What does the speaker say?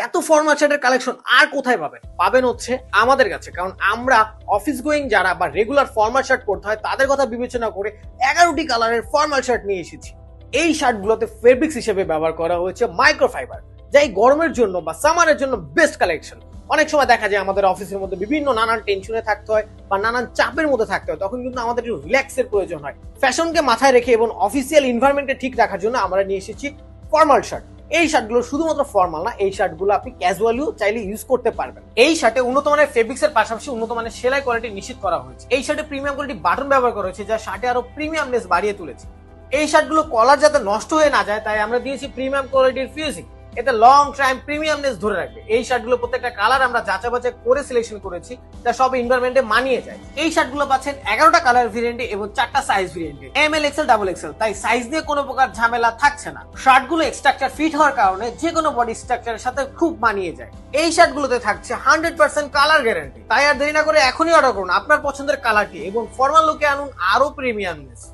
এত ফর্মাল শার্টের কালেকশন আর কোথায় পাবেন? পাবেন হচ্ছে আমাদের কাছে, কারণ আমরা অফিস গোয়িং যারা বা রেগুলার ফর্মাল শার্ট পরতে হয় তাদের কথা বিবেচনা করে 11টি কালারের ফর্মাল শার্ট নিয়ে এসেছি। এই শার্টগুলোতে ফেব্রিক্স হিসেবে ব্যবহার করা হয়েছে মাইক্রোফাইবার, যা এই গরমের জন্য বা সামারের জন্য বেস্ট কালেকশন। অনেক সময় দেখা যায় আমাদের অফিসের মধ্যে বিভিন্ন নানান টেনশনে থাকতে হয় বা নানান চাপের মধ্যে থাকতে হয়, তখন কিন্তু আমাদের একটু রিল্যাক্সের প্রয়োজন হয়। ফ্যাশনকে মাথায় রেখে এবং অফিসিয়াল এনভায়রনমেন্টকে ঠিক রাখার জন্য আমরা নিয়ে এসেছি ফর্মাল শার্ট। এই শার্টগুলো শুধুমাত্র ফর্মাল না, এই শার্টগুলো আপনি ক্যাজুয়ালিও চাইলে ইউজ করতে পারবেন। এই শার্টে উন্নত মানের ফেব্রিক্স এর পাশাপাশি উন্নত মানের সেলাই কোয়ালিটি নিশ্চিত করা হয়েছে। এই শার্টে প্রিমিয়াম কোয়ালিটি বাটন ব্যবহার করা হয়েছে, যা শার্টে আরো প্রিমিয়ামনেস বাড়িয়ে তুলেছে। এই শার্টগুলো কলার যাতে নষ্ট হয়ে না যায় তাই আমরা দিয়েছি প্রিমিয়াম কোয়ালিটির ফিউজিং, এতে লং টাইম প্রিমিয়ামনেস ধরে রাখবে। এই শার্টগুলো প্রত্যেকটা কালার আমরা যাচাই বাছাই করে সিলেকশন করেছি, যা সব এনভায়রনমেন্টে মানিয়ে যায়। এই শার্টগুলো পাচ্ছেন 11টা কালার ভেরিয়েন্টে এবং 4টা সাইজ ভেরিয়েন্টে, M L XL double XL, তাই সাইজ নিয়ে কোনো প্রকার ঝামেলা থাকছে না। শার্টগুলো স্ট্রাকচার ফিট হওয়ার কারণে যে কোনো বডি স্ট্রাকচারের সাথে খুব মানিয়ে যায়। এই শার্টগুলোতে থাকছে 100% কালার গ্যারান্টি, তাই আর দেরি না করে এখনই অর্ডার করুন আপনার পছন্দের কালারটি এবং ফর্মাল লুকে আনুন আরো প্রিমিয়ামনেস।